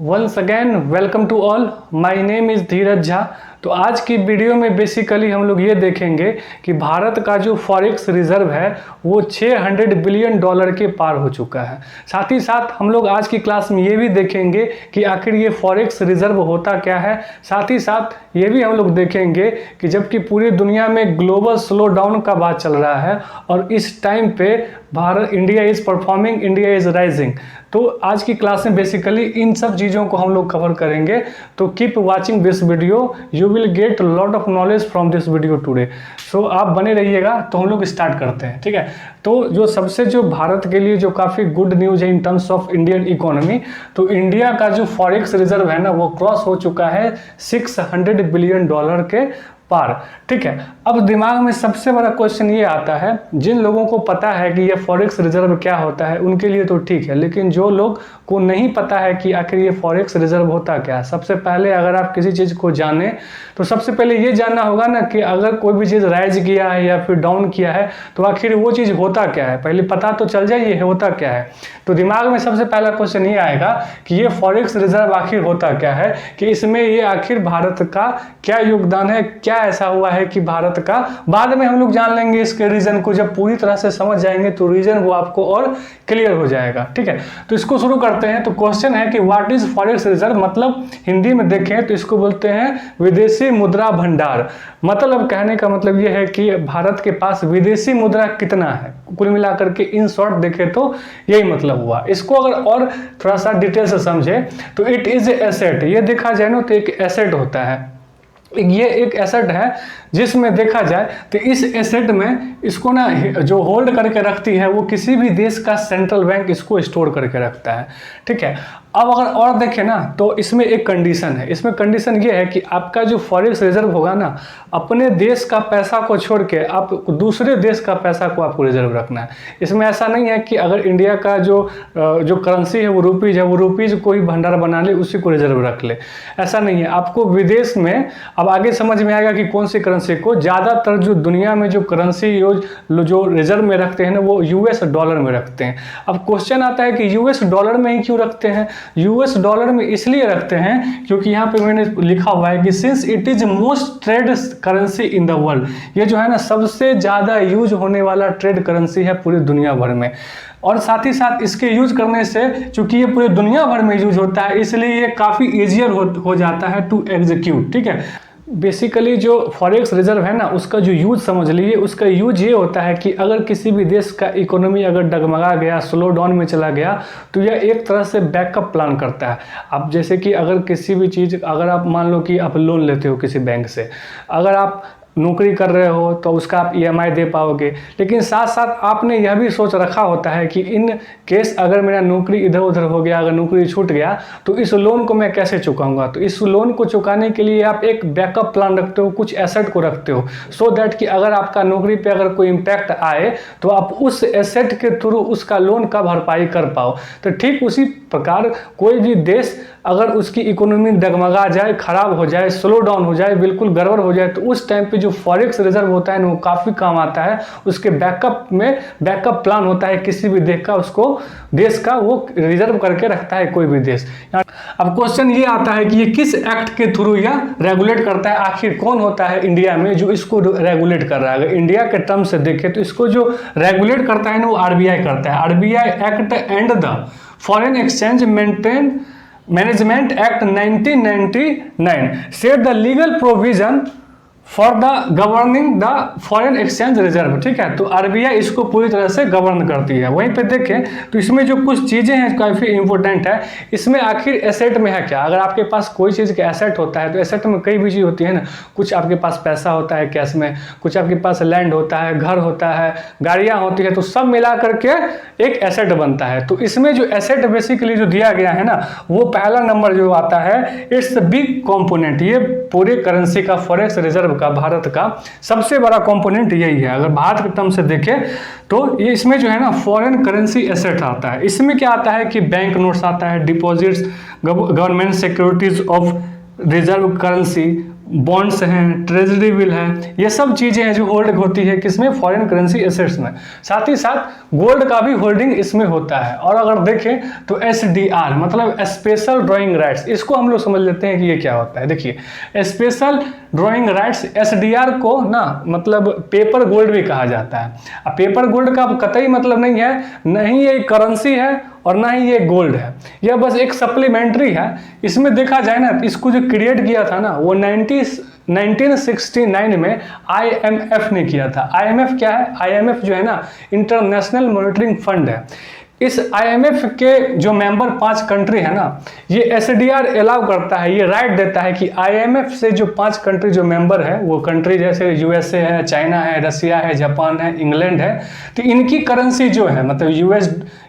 Once again welcome to all, my name is Dheeraj Jha. तो आज की वीडियो में बेसिकली हम लोग ये देखेंगे कि भारत का जो फॉरेक्स रिजर्व है वो 600 बिलियन डॉलर के पार हो चुका है। साथ ही साथ हम लोग आज की क्लास में ये भी देखेंगे कि आखिर ये फॉरेक्स रिजर्व होता क्या है। साथ ही साथ ये भी हम लोग देखेंगे कि जबकि पूरी दुनिया में ग्लोबल स्लो डाउन का बात चल रहा है और इस टाइम पे India is performing, India is rising. तो आज की क्लास में बेसिकली इन सब चीज़ों को हम लोग कवर करेंगे। तो keep watching this video, you will get lot of knowledge from this video today. So आप बने रहिएगा। तो हम लोग स्टार्ट करते हैं, ठीक है। तो जो भारत के लिए जो काफ़ी गुड न्यूज़ है in terms of Indian economy, तो इंडिया का जो फॉरेक्स रिजर्व है ना वो क्रॉस हो चुका है 600 बिलियन डॉलर के पार, ठीक है। अब दिमाग में सबसे बड़ा क्वेश्चन ये आता है, जिन लोगों को पता है कि ये फॉरेक्स रिजर्व क्या होता है उनके लिए तो ठीक है, लेकिन जो लोग को नहीं पता है कि आखिर ये फॉरेक्स रिजर्व होता क्या है, सबसे पहले अगर आप किसी चीज़ को जाने तो सबसे पहले ये जानना होगा ना कि अगर कोई भी चीज़ राइज किया है या फिर डाउन किया है तो आखिर वो चीज़ होता क्या है, पहले पता तो चल जाए ये होता क्या है। तो दिमाग में सबसे पहला क्वेश्चन ये आएगा कि ये फॉरेक्स रिजर्व आखिर होता क्या है, कि इसमें ये आखिर भारत का क्या योगदान है, क्या ऐसा हुआ है कि भारत का। बाद में हम लोग जान लेंगे इसके रीजन को, जब पूरी तरह से समझ जाएंगे तो रीजन वो आपको और क्लियर हो जाएगा, ठीक है। तो इसको शुरू करते हैं। तो क्वेश्चन है कि व्हाट इज फॉरेक्स रिजर्व, मतलब हिंदी में देखें तो इसको बोलते हैं विदेशी मुद्रा भंडार। मतलब कहने का मतलब ये है कि भारत के पास विदेशी मुद्रा कितना है, कुल मिलाकर के इन शॉर्ट देखें तो यही मतलब हुआ। इसको अगर और थोड़ा सा डिटेल से समझे तो इट इज ए एसेट। ये देखा जाए ना तो एक एसेट होता है, ये एक एसेट है जिसमें देखा जाए तो इस एसेट में इसको ना जो होल्ड करके रखती है वो किसी भी देश का सेंट्रल बैंक इसको स्टोर करके रखता है, ठीक है। अब अगर और देखें ना तो इसमें एक कंडीशन है, इसमें कंडीशन ये है कि आपका जो फॉरेक्स रिजर्व होगा ना, अपने देश का पैसा को छोड़ के आप दूसरे देश का पैसा को आपको रिजर्व रखना है। इसमें ऐसा नहीं है कि अगर इंडिया का जो करेंसी है वो रुपीज़ है, वो रुपीज़ को ही भंडार बना ले, उसी को रिजर्व रख ले, ऐसा नहीं है। आपको विदेश में, अब आगे समझ में आएगा कि कौन सी करेंसी को, ज़्यादातर जो दुनिया में जो करेंसी जो रिजर्व में रखते हैं ना वो यूएस डॉलर में रखते हैं। अब क्वेश्चन आता है कि यूएस डॉलर में ही क्यों रखते हैं। यूएस डॉलर में इसलिए रखते हैं क्योंकि यहाँ पे मैंने लिखा हुआ है कि since it is most trade currency in the world, ये जो है ना सबसे ज़्यादा यूज होने वाला ट्रेड करेंसी है पूरी दुनिया भर में। और साथ ही साथ इसके यूज करने से, चूंकि ये पूरे दुनिया भर में यूज होता है, इसलिए ये काफ़ी ईजियर हो जाता है टू एग्जीक्यूट, ठीक है। बेसिकली जो फॉरेक्स रिजर्व है ना उसका जो यूज समझ लीजिए, उसका यूज ये होता है कि अगर किसी भी देश का इकोनॉमी अगर डगमगा गया, स्लो डाउन में चला गया, तो यह एक तरह से बैकअप प्लान करता है। अब जैसे कि अगर किसी भी चीज़, अगर आप मान लो कि आप लोन लेते हो किसी बैंक से, अगर आप नौकरी कर रहे हो तो उसका आप ईएमआई दे पाओगे, लेकिन साथ साथ आपने यह भी सोच रखा होता है कि इन केस अगर मेरा नौकरी इधर उधर हो गया, अगर नौकरी छूट गया तो इस लोन को मैं कैसे चुकाऊंगा। तो इस लोन को चुकाने के लिए आप एक बैकअप प्लान रखते हो, कुछ एसेट को रखते हो, सो दैट कि अगर आपका नौकरी पे अगर कोई इम्पैक्ट आए तो आप उस एसेट के थ्रू उसका लोन का भरपाई कर पाओ। तो ठीक उसी प्रकार कोई भी देश अगर उसकी इकोनॉमी डगमगा जाए, खराब हो जाए, स्लो डाउन हो जाए, बिल्कुल गड़बड़ हो जाए, तो उस टाइम पे जो फॉरेक्स रिजर्व होता है ना वो काफ़ी काम आता है। उसके बैकअप में बैकअप प्लान होता है किसी भी देश का, उसको देश का वो रिजर्व करके रखता है कोई भी देश। अब क्वेश्चन ये आता है कि ये किस एक्ट के थ्रू यह रेगुलेट करता है, आखिर कौन होता है इंडिया में जो इसको रेगुलेट कर रहा है। अगर इंडिया के टर्म से देखें तो इसको जो रेगुलेट करता है ना वो आरबीआई करता है। RBI act and the foreign exchange management act 1999 set the legal provision for the governing the foreign exchange reserve, ठीक है। तो आरबीआई इसको पूरी तरह से गवर्न करती है। वहीं पे देखें तो इसमें जो कुछ चीज़ें हैं काफ़ी इंपॉर्टेंट है। इसमें आखिर एसेट में है क्या, अगर आपके पास कोई चीज़ का एसेट होता है तो एसेट में कई भी चीज़ होती है ना, कुछ आपके पास पैसा होता है कैश में, कुछ आपके पास लैंड होता है, घर होता है, गाड़ियाँ होती है, तो सब मिला करके एक एसेट बनता है। तो इसमें जो एसेट बेसिकली जो दिया गया है ना वो पहला नंबर जो आता है, इट्स बिग कॉम्पोनेंट। ये पूरे करेंसी का फॉरेक्स रिजर्व का, भारत का सबसे बड़ा कंपोनेंट यही है। अगर भारत के टर्म से देखें तो ये इसमें जो है ना फॉरेन करेंसी एसेट आता है। इसमें क्या आता है कि बैंक नोट्स आता है, deposits, government securities of reserve currency, bonds हैं, ट्रेजरी बिल है, ये सब चीज़ें हैं जो होल्ड होती है किसमें, फॉरेन करेंसी एसेट्स में। साथ ही साथ गोल्ड का भी होल्डिंग इसमें होता है। और अगर देखें तो SDR मतलब स्पेशल ड्राइंग राइट्स, इसको हम लोग समझ लेते हैं कि ये क्या होता है। देखिए स्पेशल ड्राइंग राइट्स SDR को ना मतलब पेपर गोल्ड भी कहा जाता है। अब पेपर गोल्ड का कतई मतलब नहीं है, नहीं ये करेंसी है और ना ही ये गोल्ड है, यह बस एक सप्लीमेंट्री है। इसमें देखा जाए ना, इसको जो क्रिएट किया था ना वो 1969 में IMF ने किया था। IMF क्या है? IMF जो है ना इंटरनेशनल मॉनिटरिंग फंड है। इस IMF के जो मेंबर 5 कंट्री है ना, ये SDR अलाउ करता है, ये राइट देता है कि IMF से जो 5 कंट्री जो मेंबर है, वो कंट्री जैसे USA है, चाइना है, रसिया है, जापान है, इंग्लैंड है, तो इनकी करेंसी जो है मतलब US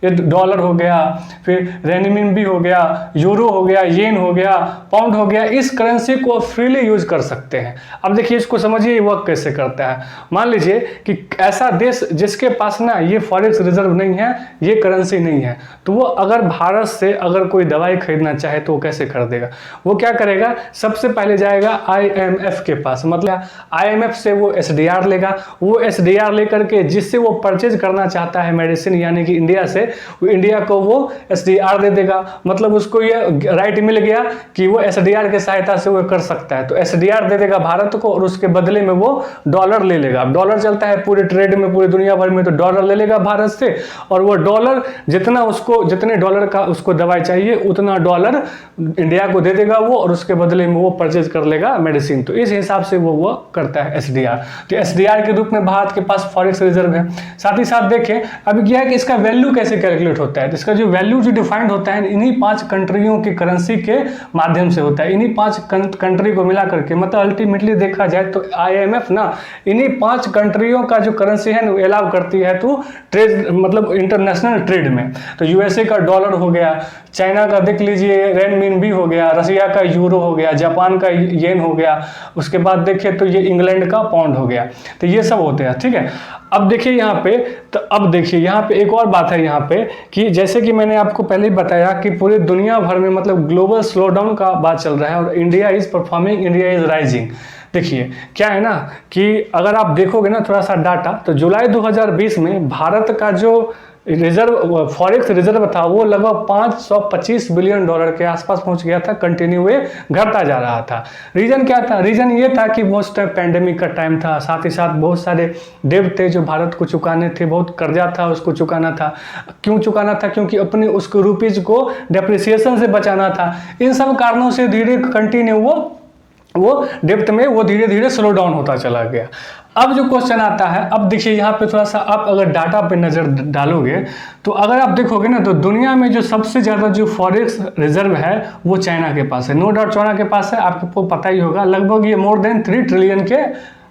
डॉलर हो गया, फिर रेनमिनबी हो गया, यूरो हो गया, येन हो गया, पाउंड हो गया, इस करेंसी को फ्रीली यूज कर सकते हैं। अब देखिए इसको समझिए वर्क कैसे करता है। मान लीजिए कि ऐसा देश जिसके पास ना ये फॉरेक्स रिजर्व नहीं है, ये करेंसी नहीं है, तो वो अगर भारत से अगर कोई दवाई खरीदना चाहे तो वो कैसे खरीदेगा? वो क्या करेगा? सबसे पहले जाएगा IMF के पास, मतलब IMF से वो SDR लेगा। वो SDR लेकर के जिससे वो परचेज करना चाहता है मेडिसिन, यानी कि इंडिया से, वो इंडिया को वो SDR दे देगा। मतलब उसको ये राइट मिल गया कि वो SDR के सहायता से वो कर सकता है, तो SDR दे देगा भारत को और उसके बदले में वो डॉलर ले लेगा। अब डॉलर चलता है पूरे ट्रेड में, पूरी दुनिया भर में, तो डॉलर ले लेगा भारत से, और वो डॉलर जितने डॉलर का उसको दवाई चाहिए उतना डॉलर इंडिया को दे देगा वो, और उसके बदले में वो परचेज कर लेगा मेडिसिन। तो इस हिसाब से वो करता है SDR। तो SDR के रूप में भारत के पास फॉरेक्स रिजर्व है। साथ ही साथ देखें अभी क्या है कि इसका वैल्यू कैसे कैलकुलेट होता है। तो इसका जो वैल्यू जो डिफाइंड होता है इन्हीं 5 कंट्रियों की करेंसी के माध्यम से होता है। इन्हीं 5 कंट्री को मिला करके, मतलब अल्टीमेटली देखा जाए तो IMF ना इन्हीं 5 कंट्रियों का जो करेंसी है ना अलाउ करती है तो ट्रेड, मतलब इंटरनेशनल ट्रेड में। तो USA का डॉलर हो गया, चाइना का देख लीजिए रेनमिनबी हो गया, रसिया का यूरो हो गया, जापान का येन हो गया, उसके बाद देखें तो ये इंग्लैंड का पाउंड हो गया। तो ये सब होते हैं, ठीक है। अब देखिए यहाँ पे, तो अब देखिए यहाँ पे एक और बात है यहाँ पे कि जैसे कि मैंने आपको पहले ही बताया कि पूरी दुनिया भर में मतलब ग्लोबल स्लोडाउन का बात चल रहा है और India is performing, India is rising. देखिए क्या है ना कि अगर आप देखोगे ना थोड़ा सा डाटा, तो जुलाई 2020 में भारत का जो रिजर्व फॉरेक्स रिजर्व था वो लगभग 525 बिलियन डॉलर के आसपास पहुंच गया था, कंटिन्यू घटता जा रहा था। रीजन क्या था? रीजन ये था कि बहुत टाइम पैंडेमिक का टाइम था, साथ ही साथ बहुत सारे डेब्ट थे जो भारत को चुकाने थे, बहुत कर्जा था उसको चुकाना था। क्यों चुकाना था? क्योंकि अपने उसको रुपीज को डेप्रिसिएशन से बचाना था। इन सब कारणों से धीरे कंटिन्यू वो डेप्थ में वो धीरे धीरे स्लो डाउन होता चला गया। अब जो क्वेश्चन आता है, अब देखिए यहाँ पे थोड़ा सा आप अगर डाटा पे नज़र डालोगे तो अगर आप देखोगे ना तो दुनिया में जो सबसे ज़्यादा जो फॉरेक्स रिजर्व है वो चाइना के पास है। नो डाउट चाइना के पास है, आपको पता ही होगा, लगभग ये मोर देन 3 ट्रिलियन के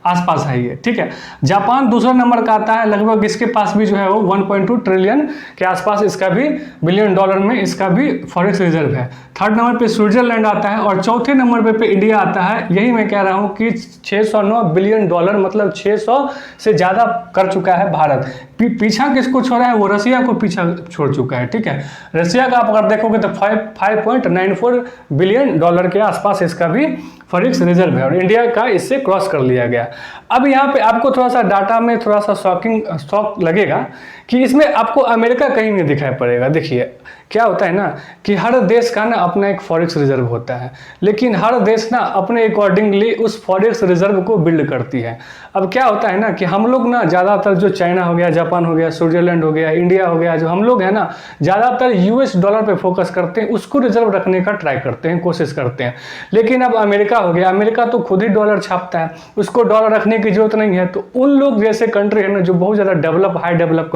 आसपास है ये, ठीक है। जापान दूसरा नंबर का आता है, लगभग इसके पास भी जो है वो 1.2 ट्रिलियन के आसपास इसका भी बिलियन डॉलर में इसका भी फॉरेक्स रिजर्व है। थर्ड नंबर पे स्विट्जरलैंड आता है और चौथे नंबर पे इंडिया आता है। यही मैं कह रहा हूँ कि 609 बिलियन डॉलर, मतलब 600 से ज़्यादा कर चुका है भारत। पीछा किसको छोड़ा है? वो रसिया को पीछा छोड़ चुका है, ठीक है। रसिया का आप अगर देखोगे तो 5.94 बिलियन डॉलर के आसपास इसका भी फॉरेक्स रिजर्व है और इंडिया का इससे क्रॉस कर लिया गया। अब यहाँ पे आपको थोड़ा सा डाटा में थोड़ा सा शॉक लगेगा कि इसमें आपको अमेरिका कहीं नहीं दिखाई पड़ेगा। देखिए क्या होता है ना कि हर देश का ना अपना एक फॉरेक्स रिजर्व होता है, लेकिन हर देश ना अपने अकॉर्डिंगली उस फॉरेक्स रिजर्व को बिल्ड करती है। अब क्या होता है ना कि हम लोग ना ज़्यादातर जो चाइना हो गया, जापान हो गया, स्विट्जरलैंड हो गया, इंडिया हो गया, जो हम लोग हैं ना ज़्यादातर US डॉलर पे फोकस करते हैं, उसको रिजर्व रखने का ट्राई करते हैं, कोशिश करते हैं। लेकिन अब अमेरिका हो गया, अमेरिका तो खुद ही डॉलर छापता है, उसको डॉलर रखने की जरूरत नहीं है। तो उन लोग जैसे कंट्री है ना जो बहुत ज़्यादा डेवलप, हाई डेवलप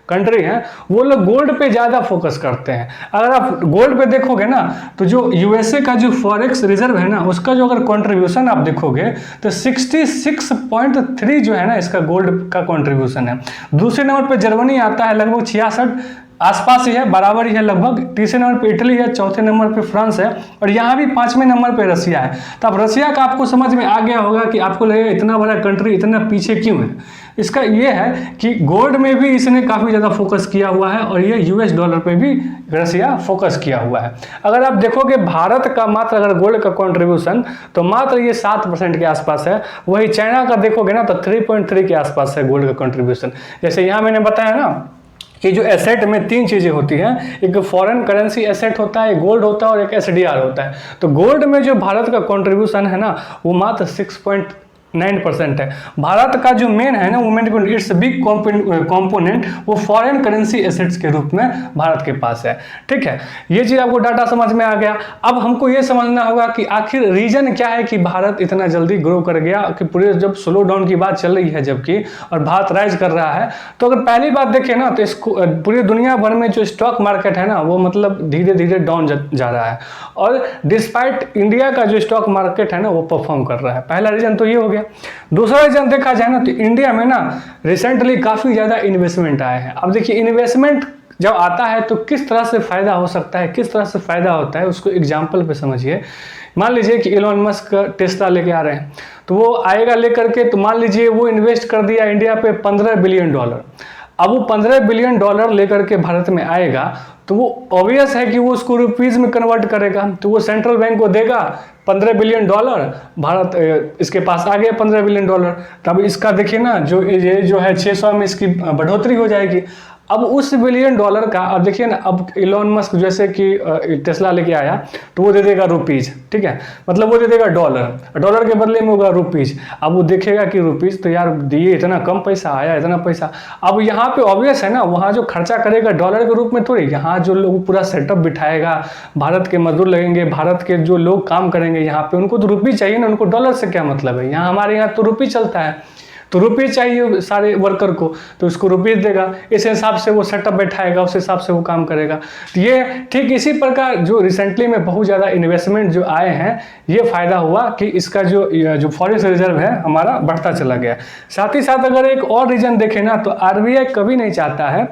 कंट्री हैं, वो लोग गोल्ड पे ज़्यादा फोकस करते हैं। अगर आप गोल्ड पे देखोगे ना तो जो USA का जो फॉरेक्स रिजर्व है ना उसका जो अगर कंट्रीब्यूशन आप देखोगे तो 66.3 जो है ना इसका गोल्ड का कंट्रीब्यूशन है। दूसरे नंबर पे जर्मनी आता है, लगभग आसपास ही है, बराबर ही है लगभग। तीसरे नंबर पे इटली है, चौथे नंबर पे फ्रांस है और यहाँ भी 5वें नंबर पे रसिया है। तो अब रसिया का आपको समझ में आ गया होगा कि आपको लगेगा इतना बड़ा कंट्री इतना पीछे क्यों है। इसका ये है कि गोल्ड में भी इसने काफ़ी ज़्यादा फोकस किया हुआ है और ये US डॉलर पे भी रसिया फोकस किया हुआ है। अगर आप देखोगे भारत का मात्र अगर गोल्ड का कंट्रीब्यूशन तो मात्र ये 7% के आसपास है। वही चाइना का देखोगे ना तो 3.3 के आसपास है गोल्ड का कंट्रीब्यूशन। जैसे यहाँ मैंने बताया ना कि जो एसेट में 3 चीज़ें होती हैं, एक फॉरेन करेंसी एसेट होता है, एक गोल्ड होता है और एक SDR होता है। तो गोल्ड में जो भारत का कंट्रीब्यूशन है ना वो मात्र 6.9% है। भारत का जो मेन है ना वो मेन इट्स बिग कंपोनेंट वो फॉरेन करेंसी एसेट्स के रूप में भारत के पास है। ठीक है, ये चीज़ आपको डाटा समझ में आ गया। अब हमको ये समझना होगा कि आखिर रीजन क्या है कि भारत इतना जल्दी ग्रो कर गया, कि पूरे जब स्लो डाउन की बात चल रही है जबकि और भारत राइज कर रहा है। तो अगर पहली बात देखें ना तो इसको पूरी दुनिया भर में जो स्टॉक मार्केट है ना वो मतलब धीरे धीरे डाउन जा रहा है और डिस्पाइट इंडिया का जो स्टॉक मार्केट है ना वो परफॉर्म कर रहा है। पहला रीजन तो ये हो गया। दूसरा रीजन देखा जाए ना तो इंडिया में ना रिसेंटली काफ़ी ज़्यादा इन्वेस्टमेंट आए हैं। अब देखिए इन्वेस्टमेंट जब आता है तो किस तरह से फ़ायदा हो सकता है, किस तरह से फ़ायदा होता है उसको एग्जाम्पल पे समझिए। मान लीजिए कि एलोन मस्क टेस्ला लेके आ रहे हैं तो वो आएगा लेकर के, तो मान लीजिए वो इन्वेस्ट कर दिया इंडिया पे $15 बिलियन। अब वो $15 बिलियन लेकर के भारत में आएगा तो वो ऑब्वियस है कि वो उसको रुपीज़ में कन्वर्ट करेगा, तो वो सेंट्रल बैंक को देगा $15 बिलियन। भारत इसके पास आ गया $15 बिलियन। तब इसका देखिए ना जो ये जो है 600 में इसकी बढ़ोतरी हो जाएगी। अब उस $1 बिलियन का अब देखिए ना, अब इलॉन मस्क जैसे कि टेस्ला लेके आया तो वो दे देगा रुपीज़, ठीक है, मतलब वो दे देगा डॉलर के बदले में होगा रुपीज़। अब वो देखेगा कि रुपीज़ तो यार दिए इतना कम पैसा आया, इतना पैसा। अब यहाँ पे ऑब्वियस है ना, वहाँ जो खर्चा करेगा डॉलर के रूप में थोड़ी, यहाँ जो लोग पूरा सेटअप बिठाएगा, भारत के मजदूर लगेंगे, भारत के जो लोग काम करेंगे यहाँ पे उनको तो रुपये चाहिए ना, उनको डॉलर से क्या मतलब है। यहाँ हमारे यहाँ तो रुपये चलता है, तो रुपये चाहिए सारे वर्कर को, तो उसको रुपये देगा, इस हिसाब से वो सेटअप बैठाएगा, उस हिसाब से वो काम करेगा। तो ये ठीक इसी प्रकार जो रिसेंटली में बहुत ज़्यादा इन्वेस्टमेंट जो आए हैं, ये फ़ायदा हुआ कि इसका जो फॉरेन रिजर्व है हमारा बढ़ता चला गया। साथ ही साथ अगर एक और रीजन देखें ना तो RBI कभी नहीं चाहता है,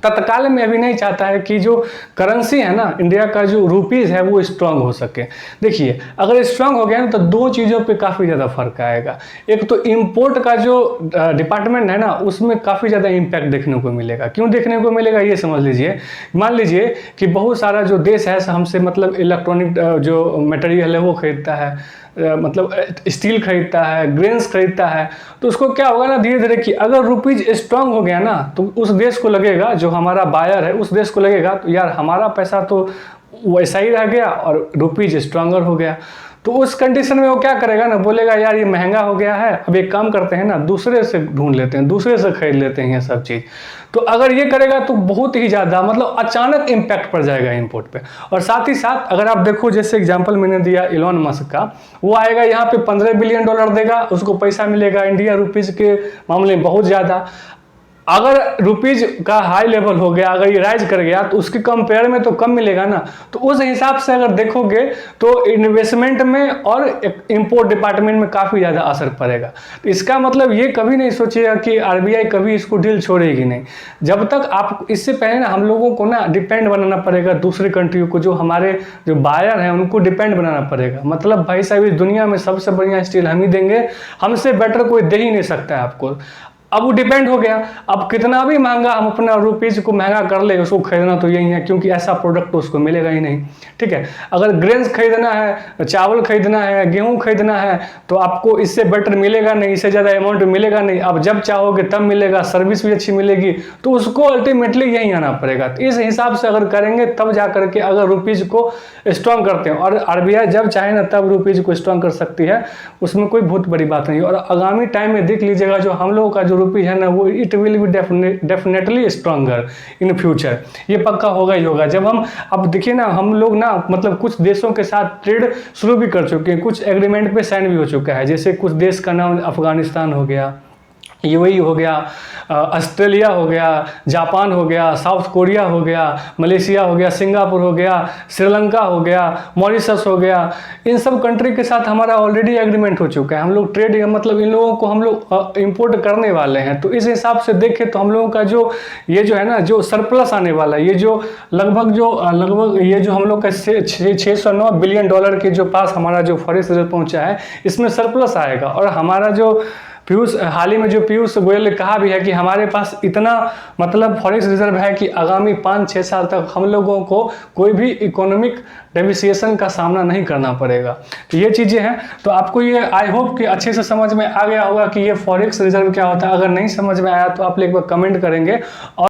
तत्काल में अभी नहीं चाहता है कि जो करेंसी है ना इंडिया का जो रुपीज़ है वो स्ट्रांग हो सके। देखिए अगर स्ट्रांग हो गया ना तो 2 चीज़ों पे काफ़ी ज़्यादा फर्क आएगा। एक तो इंपोर्ट का जो डिपार्टमेंट है ना उसमें काफ़ी ज़्यादा इम्पैक्ट देखने को मिलेगा। क्यों देखने को मिलेगा ये समझ लीजिए। मान लीजिए कि बहुत सारा जो देश है हमसे मतलब इलेक्ट्रॉनिक जो मटेरियल है वो खरीदता है, मतलब स्टील खरीदता है, ग्रेन्स खरीदता है, तो उसको क्या होगा ना धीरे धीरे कि अगर रुपीज़ स्ट्रांग हो गया ना तो उस देश को लगेगा, जो हमारा बायर है उस देश को लगेगा तो यार हमारा पैसा तो वैसा ही रह गया और रुपीज़ स्ट्रांगर हो गया। तो उस कंडीशन में वो क्या करेगा ना, बोलेगा यार ये महंगा हो गया है, अब एक काम करते हैं ना दूसरे से ढूंढ लेते हैं, दूसरे से खरीद लेते हैं ये सब चीज़। तो अगर ये करेगा तो बहुत ही ज़्यादा मतलब अचानक इम्पैक्ट पड़ जाएगा इंपोर्ट पे। और साथ ही साथ अगर आप देखो जैसे एग्जांपल मैंने दिया इलॉन मस्क का, वो आएगा यहाँ पे $15 बिलियन देगा, उसको पैसा मिलेगा इंडिया रुपीज़ के मामले में बहुत ज़्यादा। अगर रुपीज़ का हाई लेवल हो गया, अगर ये राइज कर गया तो उसके कंपेयर में तो कम मिलेगा ना। तो उस हिसाब से अगर देखोगे तो इन्वेस्टमेंट में और इंपोर्ट डिपार्टमेंट में काफ़ी ज़्यादा असर पड़ेगा। तो इसका मतलब ये कभी नहीं सोचिएगा कि RBI कभी इसको डील छोड़ेगी नहीं। जब तक आप इससे पहले ना हम लोगों को ना डिपेंड बनाना पड़ेगा दूसरी कंट्री को, जो हमारे जो बायर हैं उनको डिपेंड बनाना पड़ेगा। मतलब भाई साहब इस दुनिया में सबसे बढ़िया स्टील हम ही देंगे, हमसे बेटर कोई दे ही नहीं सकता है आपको। अब वो डिपेंड हो गया। अब कितना भी महंगा हम अपना रुपीज़ को महंगा कर ले, उसको खरीदना तो यही है, क्योंकि ऐसा प्रोडक्ट तो उसको मिलेगा ही नहीं। ठीक है, अगर ग्रेन्स खरीदना है, चावल खरीदना है, गेहूं खरीदना है तो आपको इससे बेटर मिलेगा नहीं, इससे ज़्यादा अमाउंट मिलेगा नहीं। अब जब चाहोगे तब मिलेगा, सर्विस भी अच्छी मिलेगी, तो उसको अल्टीमेटली यहीं आना पड़ेगा। तो इस हिसाब से अगर करेंगे तब जा करके अगर रुपीज़ को स्ट्रॉन्ग करते हैं, और RBI जब चाहे ना तब रुपीज़ को स्ट्रॉन्ग कर सकती है, उसमें कोई बहुत बड़ी बात नहीं। और आगामी टाइम में देख लीजिएगा जो हम लोगों का जो रुपीज़ है ना वो it will be definitely stronger in future. ये पक्का होगा ही होगा। जब हम अब देखिए ना हम लोग ना मतलब कुछ देशों के साथ ट्रेड शुरू भी कर चुके हैं, कुछ एग्रीमेंट पे साइन भी हो चुका है। जैसे कुछ देश का नाम अफगानिस्तान हो गया, यूएई हो गया, ऑस्ट्रेलिया हो गया, जापान हो गया, साउथ कोरिया हो गया, मलेशिया हो गया, सिंगापुर हो गया, श्रीलंका हो गया, मॉरिशस हो गया, इन सब कंट्री के साथ हमारा ऑलरेडी एग्रीमेंट हो चुका है। हम लोग ट्रेड मतलब इन लोगों को हम लोग इंपोर्ट करने वाले हैं। तो इस हिसाब से देखें तो हम लोगों का जो ये जो है ना, जो सरप्लस आने वाला है, ये जो लगभग ये जो हम लोग का 609 बिलियन डॉलर के जो पास हमारा जो फॉरेक्स रिजर्व पहुंचा है, इसमें सरप्लस आएगा। और हमारा जो हाल ही में जो पीयूष गोयल ने कहा भी है कि हमारे पास इतना मतलब फॉरेक्स रिजर्व है कि आगामी 5-6 साल तक हम लोगों को कोई भी इकोनॉमिक डेविसिएशन का सामना नहीं करना पड़ेगा। तो ये चीज़ें हैं। तो आपको ये आई होप कि अच्छे से समझ में आ गया होगा कि ये फॉरेक्स रिजर्व क्या होता है। अगर नहीं समझ में आया तो आप एक बार कमेंट करेंगे। और